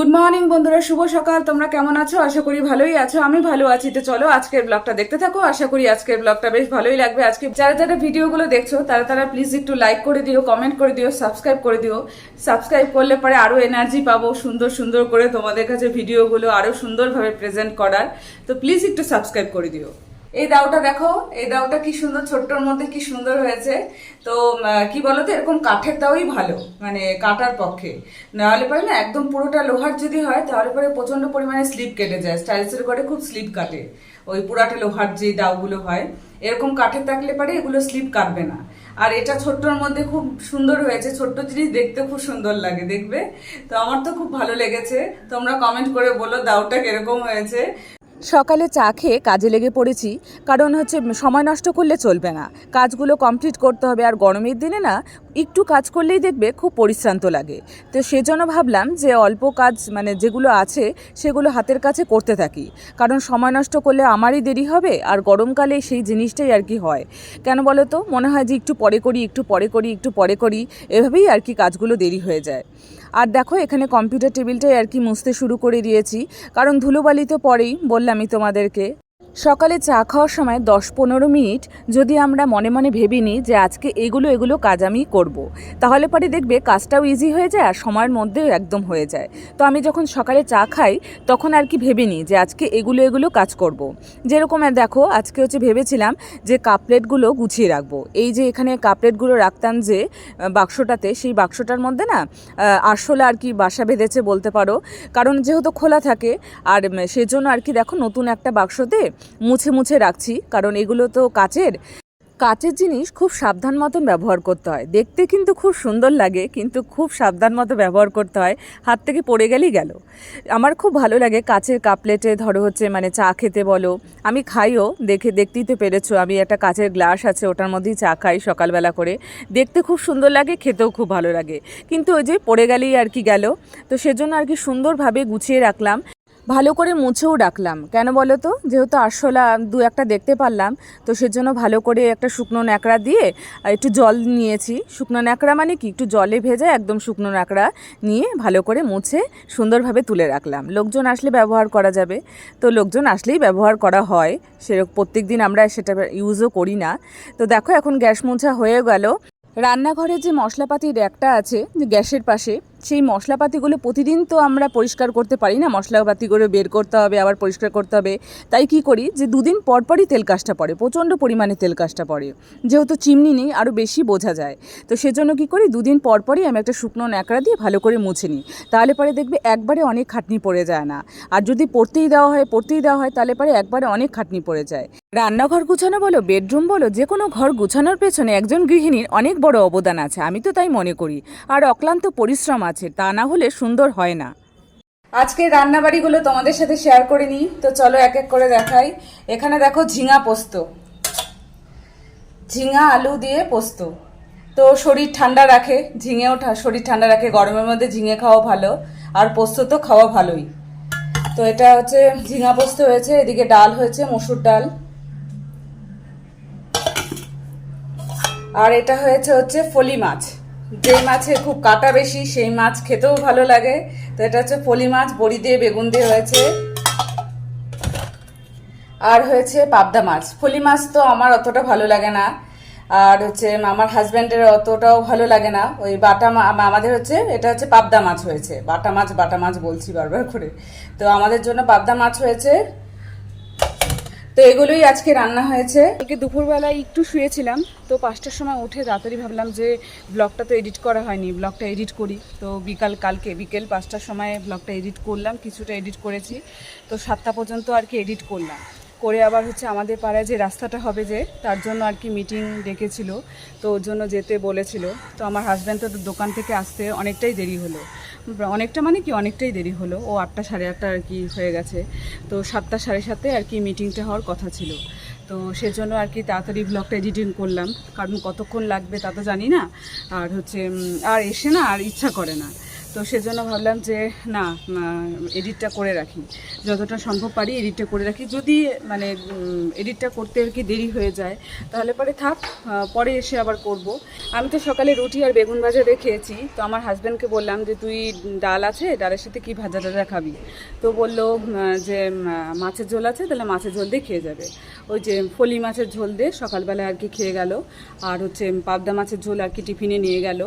Good morning বন্ধুরা, শুভ সকাল। তোমরা কেমন আছো? আশা করি ভালোই আছো। আমি ভালো আছি। তো চলো আজকের ব্লগটা দেখতে থাকো। আশা করি আজকের ব্লগটা বেশ ভালোই লাগবে। আজকে যারা যারা ভিডিওগুলো দেখছো তারা প্লিজ একটু লাইক করে দিও, কমেন্ট করে দিও, সাবস্ক্রাইব করে দিও। সাবস্ক্রাইব করলে পরে আরো এনার্জি পাবো সুন্দর সুন্দর করে তোমাদের কাছে ভিডিওগুলো আরো সুন্দরভাবে প্রেজেন্ট করার। তো প্লিজ একটু সাবস্ক্রাইব করে দিও। এই দাওটা দেখো, এই দাওটা কি সুন্দর, ছোট্টর মধ্যে কি সুন্দর হয়েছে। তো কি বলতো, এরকম কাঠের দাওই ভালো, মানে কাটার পক্ষে। নাহলে পরে না, একদম পুরোটা লোহার যদি হয় তাহলে পরে প্রচন্ড পরিমাণে স্লিপ কেটে যায়। স্টাইলসের ঘরে খুব স্লিপ কাটে ওই পুরাটা লোহার যে দাওগুলো হয়। এরকম কাঠের থাকলে পরে এগুলো স্লিপ কাটবে না। আর এটা ছোট্টর মধ্যে খুব সুন্দর হয়েছে। ছোট্ট জিনিস দেখতে খুব সুন্দর লাগে, দেখবে। তো আমার তো খুব ভালো লেগেছে। তোমরা কমেন্ট করে বলো দাওটা কিরকম হয়েছে। সকালে চা খেয়ে কাজে লেগে পড়েছি, কারণ হচ্ছে সময় নষ্ট করলে চলবে না, কাজগুলো কমপ্লিট করতে হবে। আর গরমের দিনে না একটু কাজ করলেই দেখবে খুব পরিশ্রান্ত লাগে। তো সেজন্য ভাবলাম যে অল্প কাজ, মানে যেগুলো আছে সেগুলো হাতের কাছে করতে থাকি, কারণ সময় নষ্ট করলে আমারই দেরি হবে। আর গরমকালে সেই জিনিসটাই আর কি হয়, কেন বলো তো, মনে হয় যে একটু পরে করি, একটু পরে করি, একটু পরে করি, এভাবেই আর কি কাজগুলো দেরি হয়ে যায়। আর দেখো এখানে কম্পিউটার টেবিলটাই আর কি মুছতে শুরু করে দিয়েছি, কারণ ধুলোবালি তো পরেই বললামই তোমাদেরকে। সকালে চা খাওয়ার সময় 10-15 মিনিট যদি আমরা মনে মনে ভেবে নিই যে আজকে এগুলো কাজ আমি করব, তাহলে পরে দেখবে কাজটাও ইজি হয়ে যায় আর সময়ের মধ্যেও একদম হয়ে যায়। তো আমি যখন সকালে চা খাই তখন আর কি ভেবে নিই যে আজকে এগুলো কাজ করব। যেরকম দেখো আজকে হচ্ছে ভেবেছিলাম যে কাপ প্লেটগুলো গুছিয়ে রাখবো। এই যে এখানে কাপ প্লেটগুলো রাখতাম যে বাক্সটাতে, সেই বাক্সটার মধ্যে না আরশোলা আর কি বাসা বেঁধেছে বলতে পারো, কারণ যেহেতু খোলা থাকে। আর সেজন্য আর কি দেখো নতুন একটা বাক্সতে মুছে মুছে রাখছি, কারণ এগুলো তো কাচের জিনিস, খুব সাবধান মতন ব্যবহার করতে হয়। দেখতে কিন্তু খুব সুন্দর লাগে, কিন্তু খুব সাবধান মতো ব্যবহার করতে হয়, হাত থেকে পড়ে গেলেই গেল। আমার খুব ভালো লাগে কাচের কাপলেটে ধরো হচ্ছে মানে চা খেতে বলো, আমি খাইও, দেখতেই তো পেরেছো আমি একটা কাচের গ্লাস আছে, ওটার মধ্যেই চা খাই সকালবেলা করে। দেখতে খুব সুন্দর লাগে, খেতেও খুব ভালো লাগে, কিন্তু ওই যে পড়ে গেলেই আর কি গেল। তো সেজন্য আর কি সুন্দরভাবে গুছিয়ে রাখলাম, ভালো করে মুছেও রাখলাম। কেন বলো তো, যেহেতু আরশোলা দু একটা দেখতে পারলাম, তো সেজন্য ভালো করে একটা শুকনো ন্যাকড়া দিয়ে একটু জল নিয়েছি। শুকনো ন্যাকড়া মানে কি, একটু জলে ভেজে একদম শুকনো ন্যাকড়া নিয়ে ভালো করে মুছে সুন্দরভাবে তুলে রাখলাম। লোকজন আসলে ব্যবহার করা যাবে, তো লোকজন আসলেই ব্যবহার করা হয়, সেরকম প্রত্যেক দিন আমরা সেটা ইউজও করি না। তো দেখো এখন গ্যাস মোছা হয়ে গেল। রান্নাঘরে যে মশলাপাতির র্যাকটা আছে যে গ্যাসের পাশে, সেই মশলাপাতিগুলো প্রতিদিন তো আমরা পরিষ্কার করতে পারি না, মশলাপাতিগুলো বের করতে হবে, আবার পরিষ্কার করতে হবে। তাই কি করি যে দুদিন পরই তেল কাজটা পড়ে, প্রচণ্ড পরিমাণে তেল কাজটা পড়ে, যেহেতু চিমনি নেই আরও বেশি বোঝা যায়। তো সেজন্য কি করি, দুদিন পরই আমি একটা শুকনো ন্যাকড়া দিয়ে ভালো করে মুছে নিই, তাহলে পরে দেখবে একবারে অনেক খাটনি পড়ে যায় না। আর যদি পড়তেই দেওয়া হয় তাহলে পরে একবারে অনেক খাটনি পড়ে যায়। রান্নাঘর গুছানো বলো, বেডরুম বলো, যে কোনো ঘর গুছানোর পেছনে একজন গৃহিণীর অনেক বড় অবদান আছে, আমি তো তাই মনে করি। আর অক্লান্ত পরিশ্রম আছে, তা না হলে সুন্দর হয় না। আজকে রান্নাবাড়িগুলো তোমাদের সাথে শেয়ার করে নিই, তো চলো এক এক করে দেখাই। এখানে দেখো ঝিঙা পোস্ত, ঝিঙা আলু দিয়ে পোস্ত। তো শরীর ঠান্ডা রাখে, ঝিঙেও শরীর ঠান্ডা রাখে, গরমের মধ্যে ঝিঙে খাওয়া ভালো, আর পোস্ত তো খাওয়া ভালোই। তো এটা হচ্ছে ঝিঙা পোস্ত হয়েছে, এদিকে ডাল হয়েছে, মসুর ডাল। আর এটা হচ্ছে ফলি মাছ, যে মাছে খুব কাটা বেশি সেই মাছ খেতেও ভালো লাগে। তো এটা হচ্ছে ফলি মাছ, বড়ি দিয়ে বেগুন দিয়ে হয়েছে। আর হয়েছে পাবদা মাছ। ফলি মাছ তো আমার অতটা ভালো লাগে না, আর হচ্ছে আমার হাজব্যান্ডের অতটাও ভালো লাগে না। ওই আমাদের হচ্ছে এটা হচ্ছে পাবদা মাছ হয়েছে, বাটা মাছ বলছি বারবার করে। তো আমাদের জন্য পাবদা মাছ হয়েছে। তো এগুলোই আজকে রান্না হয়েছে। কালকে দুপুরবেলায় একটু শুয়েছিলাম, তো 5টার সময় উঠে তাড়াতাড়ি ভাবলাম যে ব্লগটা তো এডিট করা হয়নি, ব্লগটা এডিট করি। তো কালকে বিকেল 5টার সময় ব্লগটা এডিট করলাম, কিছুটা এডিট করেছি। তো 7টা পর্যন্ত আর কি এডিট করলাম, করে আবার হচ্ছে আমাদের পাড়ায় যে রাস্তাটা হবে যে, তার জন্য আর কি মিটিং ডেকেছিল, তো ওর জন্য যেতে বলেছিল। তো আমার হাজব্যান্ড তো দোকান থেকে আসতে অনেকটাই দেরি হলো, অনেকটাই দেরি হলো। ও 8টা সাড়ে 8টা আর কি হয়ে গেছে। তো 7টা সাড়ে 7টায় আর কি মিটিংটা হওয়ার কথা ছিল। তো সেজন্য আর কি তাড়াতাড়ি ব্লগটা এডিটিং করলাম, কারণ কতক্ষণ লাগবে তা তো জানি না। আর হচ্ছে আর এসে না আর ইচ্ছা করে না। তো সেজন্য ভাবলাম যে না, এডিটটা করে রাখি, যতটা সম্ভব পারি এডিটটা করে রাখি। যদি মানে এডিটটা করতে আর কি দেরি হয়ে যায় তাহলে পরে থাক, পরে এসে আবার করব। আমি তো সকালে রুটি আর বেগুন ভাজা দিয়ে খেয়েছি। তো আমার হাজব্যান্ডকে বললাম যে তুই ডাল আছে, ডালের সাথে কি ভাজা টাজা খাবি? তো বললো যে মাছের ঝোল আছে, তাহলে মাছের ঝোল দিয়ে খেয়ে যাবে। ওই যে ফলি মাছের ঝোল দিয়ে সকালবেলা আর কি খেয়ে গেল। আর হচ্ছে পাবদা মাছের ঝোল আর কি টিফিনে নিয়ে গেল।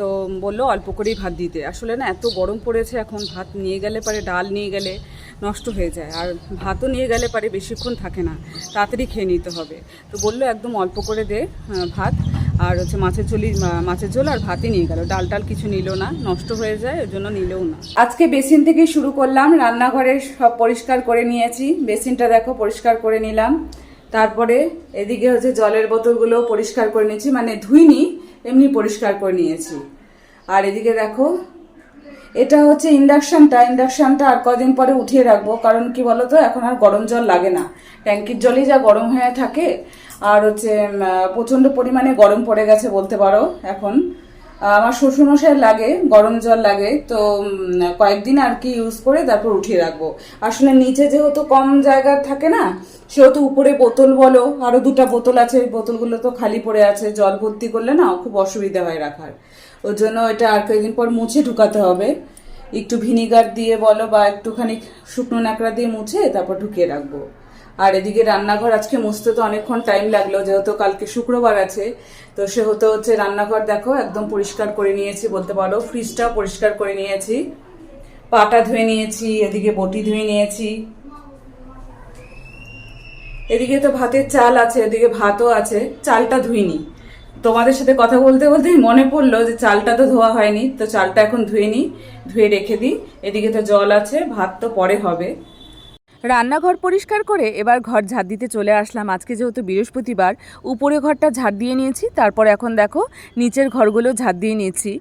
তো বললো অল্প করেই ভাত দিতে। আসলে না এত গরম পড়েছে এখন, ভাত নিয়ে গেলে পারে, ডাল নিয়ে গেলে নষ্ট হয়ে যায়, আর ভাতও নিয়ে গেলে পারে বেশিক্ষণ থাকে না, তাড়াতাড়ি খেয়ে নিতে হবে। তো বললো একদম অল্প করে দে ভাত, আর হচ্ছে মাছের ঝোল আর ভাতই নিয়ে গেল, ডাল টাল কিছু নিল না, নষ্ট হয়ে যায় ওই জন্য নিলেও না। আজকে বেসিন থেকে শুরু করলাম, রান্নাঘরে সব পরিষ্কার করে নিয়েছি। বেসিনটা দেখো পরিষ্কার করে নিলাম। তারপরে এদিকে হচ্ছে জলের বোতলগুলো পরিষ্কার করে নিয়েছি, মানে ধুইনি, এমনি পরিষ্কার করে নিয়েছি। আর এদিকে দেখো এটা হচ্ছে ইন্ডাকশানটা আর কদিন পরে উঠিয়ে রাখবো, কারণ কি বলতো এখন আর গরম জল লাগে না, ট্যাঙ্কির জলই যা গরম হয়ে থাকে। আর হচ্ছে প্রচণ্ড পরিমাণে গরম পড়ে গেছে বলতে পারো এখন। আমার শ্বশুরমশাই লাগে, গরম জল লাগে, তো কয়েকদিন আর কি ইউজ করে তারপর উঠিয়ে রাখবো। আসলে নিচে যেহেতু কম জায়গা থাকে না, সেহেতু উপরে বোতল বলো, আরো 2টা বোতল আছে, ওই বোতলগুলো তো খালি পড়ে আছে, জল ভর্তি করলে না খুব অসুবিধা হয় রাখার। ওর জন্য এটা আর কয়েকদিন পর মুছে ঢুকাতে হবে, একটু ভিনিগার দিয়ে বলো বা একটুখানি শুকনো ন্যাকড়া দিয়ে মুছে তারপর ঢুকিয়ে রাখবো। আর এদিকে রান্নাঘর আজকে মুছতে তো অনেকক্ষণ টাইম লাগলো, যেহেতু কালকে শুক্রবার আছে। তো সেহেতু হচ্ছে রান্নাঘর দেখো একদম পরিষ্কার করে নিয়েছি বলতে পারো, ফ্রিজটাও পরিষ্কার করে নিয়েছি, পাটা ধুয়ে নিয়েছি, এদিকে বটি ধুয়ে নিয়েছি। এদিকে তো ভাতের চাল আছে, এদিকে ভাতও আছে, চালটা ধুইনি। তোমাদের সাথে কথা বলতে বলতেই মনে পড়লো যে চালটা তো ধোয়া হয়নি, তো চালটা এখন ধুয়ে নিই, ধুয়ে রেখে দিই। এদিকে তো জল আছে, ভাত তো পরে হবে। রান্নাঘর পরিষ্কার করে এবার ঘর ঝাড় দিতে চলে আসলাম। আজকে যেহেতু বৃহস্পতিবার, উপরে ঘরটা ঝাড় দিয়ে নিয়েছি, তারপর এখন দেখো নিচের ঘরগুলো ঝাড় দিয়ে নিয়েছি।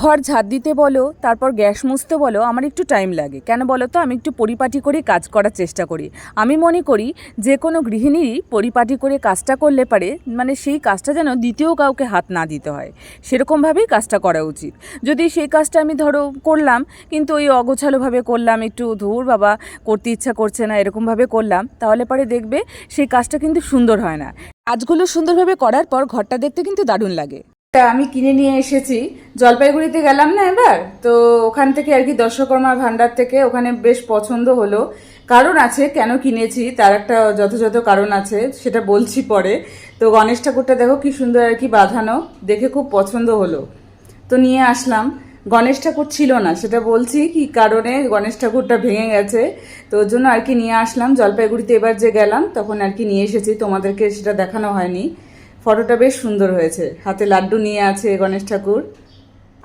ঘর ঝাড় দিতে বলো, তারপর গ্যাস মুছতে বলো, আমার একটু টাইম লাগে। কেন বলো তো, আমি একটু পরিপাটি করে কাজ করার চেষ্টা করি। আমি মনে করি যে কোনো গৃহিণীরই পরিপাটি করে কাজটা করলে পারে, মানে সেই কাজটা যেন দ্বিতীয় কাউকে হাত না দিতে হয়, সেরকমভাবেই কাজটা করা উচিত। যদি সেই কাজটা আমি ধরো করলাম, কিন্তু ওই অগোছালোভাবে করলাম, একটু ধুর বাবা করতে ইচ্ছা করছে না এরকমভাবে করলাম, তাহলে পরে দেখবে সেই কাজটা কিন্তু সুন্দর হয় না। কাজগুলো সুন্দরভাবে করার পর ঘরটা দেখতে কিন্তু দারুণ লাগে। আমি কিনে নিয়ে এসেছি, জলপাইগুড়িতে গেলাম না এবার, তো ওখান থেকে আর কি দর্শকর্মা ভান্ডার থেকে, ওখানে বেশ পছন্দ হলো। কারণ আছে কেন কিনেছি, তার একটা যথাযথ কারণ আছে, সেটা বলছি পরে। তো গণেশ ঠাকুরটা দেখো কি সুন্দর আর কি বাঁধানো, দেখে খুব পছন্দ হলো, তো নিয়ে আসলাম। গণেশ ঠাকুর ছিল না, সেটা বলছি কি কারণে, গণেশ ঠাকুরটা ভেঙে গেছে, তো ওর জন্য আর কি নিয়ে আসলাম। জলপাইগুড়িতে এবার যে গেলাম তখন আর কি নিয়ে এসেছি, তোমাদেরকে সেটা দেখানো হয়নি। ফটোটা বেশ সুন্দর হয়েছে, হাতে লাড্ডু নিয়ে আছে গণেশ ঠাকুর।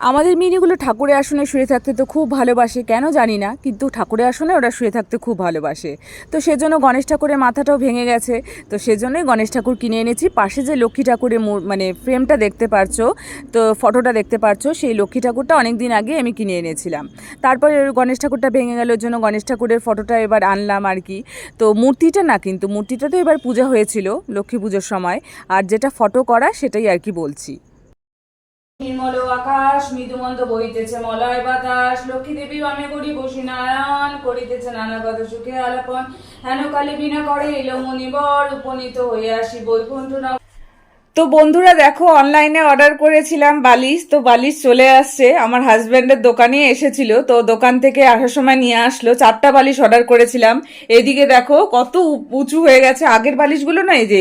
আমাদের মিনিগুলো ঠাকুরের আসনে শুয়ে থাকতে তো খুব ভালোবাসে, কেন জানি না, কিন্তু ঠাকুরের আসনে ওরা শুয়ে থাকতে খুব ভালোবাসে। তো সেজন্য গণেশ ঠাকুরের মাথাটাও ভেঙে গেছে, তো সেজন্যই গণেশ ঠাকুর কিনে এনেছি। পাশে যে লক্ষ্মী ঠাকুরের মানে ফ্রেমটা দেখতে পারছো, তো ফটোটা দেখতে পারছো, সেই লক্ষ্মী ঠাকুরটা অনেক দিন আগে আমি কিনে এনেছিলাম। তারপরে গণেশ ঠাকুরটা ভেঙে গেল, ওর জন্য গণেশ ঠাকুরের ফটোটা এবার আনলাম আর কি। তো মূর্তিটা না, কিন্তু মূর্তিটা তো এবার পূজা হয়েছিল লক্ষ্মী পুজোর সময়, আর যেটা ফটো করা সেটাই আর কি বলছি। নির্মল আকাশ মৃদুমন্দ বহিতেছে মলয় বাতাস, লক্ষ্মী দেবী বামে করি বসি নারায়ণ, করিতেছে নানা পদ সুখে আলাপন, হেন কালী বিনা করে এলো মনিবর, উপনীত হয়ে আসি বৈকুণ্ঠ। তো বন্ধুরা দেখো, অনলাইনে অর্ডার করেছিলাম বালিশ, তো বালিশ চলে আসছে, আমার হাজব্যান্ডের দোকানে এসেছিল, তো দোকান থেকে আসার সময় নিয়ে আসলো। 4টা বালিশ অর্ডার করেছিলাম। এদিকে দেখো কত উঁচু হয়ে গেছে, আগের বালিশগুলো না, এই যে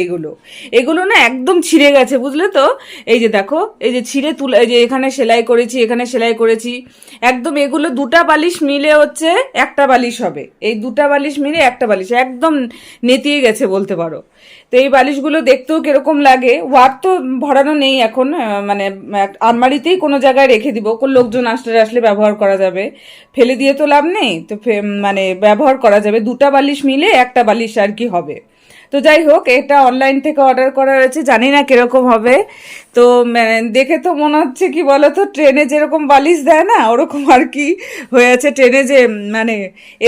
এগুলো না একদম ছিঁড়ে গেছে, বুঝলে তো। এই যে দেখো, এই যে ছিঁড়ে তুলে, এই যে এখানে সেলাই করেছি, এখানে সেলাই করেছি, একদম এগুলো 2টা বালিশ মিলে হচ্ছে একটা বালিশ হবে, এই 2টা বালিশ মিলে একটা বালিশ, একদম নেতিয়ে গেছে বলতে পারো। তো এই বালিশগুলো দেখতেও কিরকম লাগে, ওয়ার তো ভরানো নেই এখন, মানে আলমারিতেই কোনো জায়গায় রেখে দিব, কোন লোকজন আসলে ব্যবহার করা যাবে, ফেলে দিয়ে তো লাভ নেই, তো মানে ব্যবহার করা যাবে, 2টা বালিশ মিলে একটা বালিশ আর কি হবে। তো যাই হোক, এটা অনলাইন থেকে অর্ডার করা হয়েছে, জানি না কিরকম হবে। তো দেখে তো মনে হচ্ছে কি বলতো, ট্রেনে যেরকম বালিশ দেয় না, ওরকম আর কি হয়েছে। ট্রেনে যে মানে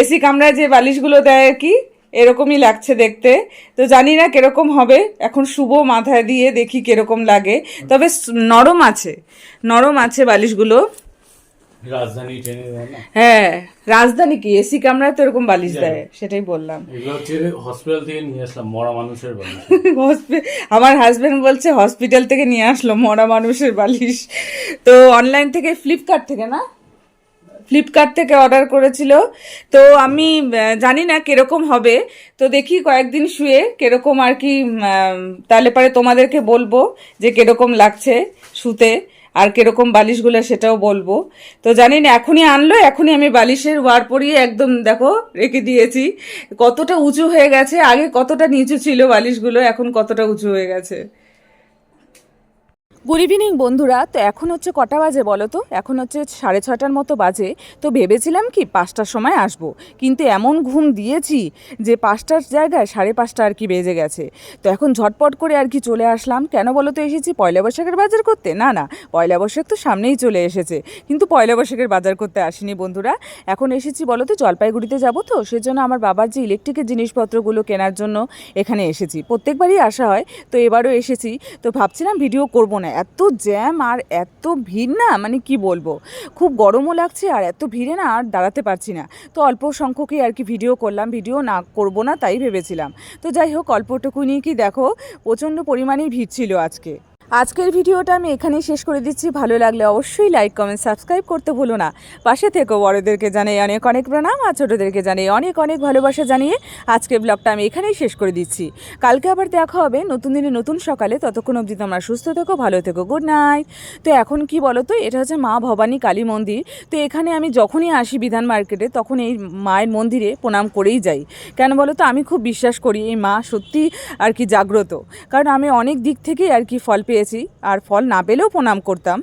এসি কামরায় যে বালিশগুলো দেয় আর কি, এরকমই লাগছে দেখতে। তো জানি না কিরকম হবে, এখন শুভ মাথায় দিয়ে দেখি কিরকম লাগে। তবে নরম আছে বালিশগুলো। রাজধানী ট্রেনে দেয় না, হ্যাঁ রাজধানী কি এসি কামরায় তো এরকম বালিশ দেয়, সেটাই বললাম। এগুলো হচ্ছে হসপিটাল থেকে নিয়ে আসলাম, মরা মানুষের বালিশ। আমার হাজবেন্ড বলছে হসপিটাল থেকে নিয়ে আসলো মরা মানুষের বালিশ। তো অনলাইন থেকে, ফ্লিপকার্ট থেকে না, ফ্লিপকার্ট থেকে অর্ডার করেছিল। তো আমি জানি না কিরকম হবে, তো দেখি কয়েকদিন শুয়ে কিরকম আর কি, তাহলে পরে তোমাদেরকে বলবো যে কিরকম লাগছে শুতে আর কিরকম বালিশগুলো সেটাও বলবো। তো জানি না, এখনই আনলো, এখনই আমি বালিশের ওয়ার পরিয়ে একদম দেখো রেখে দিয়েছি। কতটা উঁচু হয়ে গেছে, আগে কতটা নিচু ছিল বালিশগুলো, এখন কতটা উঁচু হয়ে গেছে। গুড ইভিনিং বন্ধুরা। তো এখন হচ্ছে কটা বাজে বলো তো? এখন হচ্ছে 6:30টার মতো বাজে। তো ভেবেছিলাম কি 5টার সময় আসব, কিন্তু এমন ঘুম দিয়েছি যে 5টার জায়গায় 5:30 আর কি বেজে গেছে। তো এখন ঝটপট করে আর কি চলে আসলাম। কেন বলো তো এসেছি? পয়লা বৈশাখের বাজার করতে? না না, পয়লা বৈশাখ তো সামনেই চলে এসেছে, কিন্তু পয়লা বৈশাখের বাজার করতে আসিনি বন্ধুরা। এখন এসেছি বলো তো জলপাইগুড়িতে যাব, তো সেজন্য আমার বাবার যে ইলেকট্রিকের জিনিসপত্রগুলো কেনার জন্য এখানে এসেছি। প্রত্যেকবারই আসা হয়, তো এবারও এসেছি। তো ভাবছিলাম ভিডিও করব না, এত জ্যাম আর এত ভিড় না, মানে কি বলবো, খুব গরমও লাগছে আর এত ভিড়ে না আর দাঁড়াতে পারছি না। তো অল্প সংখ্যকই আর কি ভিডিও করলাম, ভিডিও না করব না তাই ভেবেছিলাম। তো যাই হোক, অল্পটুকুনি কি দেখো প্রচণ্ড পরিমাণেই ভিড় ছিল আজকে। আজকের ভিডিওটা আমি এখানেই শেষ করে দিচ্ছি। ভালো লাগলে অবশ্যই লাইক কমেন্ট সাবস্ক্রাইব করতে ভুলো না। পাশে থেকো, বড়দেরকে জানাই অনেক অনেক প্রণাম আর ছোটোদেরকে জানাই অনেক অনেক ভালোবাসা জানিয়ে আজকের ব্লগটা আমি এখানেই শেষ করে দিচ্ছি। কালকে আবার দেখা হবে নতুন দিনে নতুন সকালে। ততক্ষণ অবধি তোমরা সুস্থ থেকো, ভালো থেকো, গুড নাইট। তো এখন কি বলো তো, এটা হচ্ছে মা ভবানী কালী মন্দির। তো এখানে আমি যখনই আসি বিধান মার্কেটে তখন এই মায়ের মন্দিরে প্রণাম করেই যাই। কেন বলো তো, আমি খুব বিশ্বাস করি এই মা সত্যি আর কি জাগ্রত, কারণ আমি অনেক দিক থেকেই আর কি ফল পেয়েছি, আর ফল না পেলেও প্রণাম করতাম।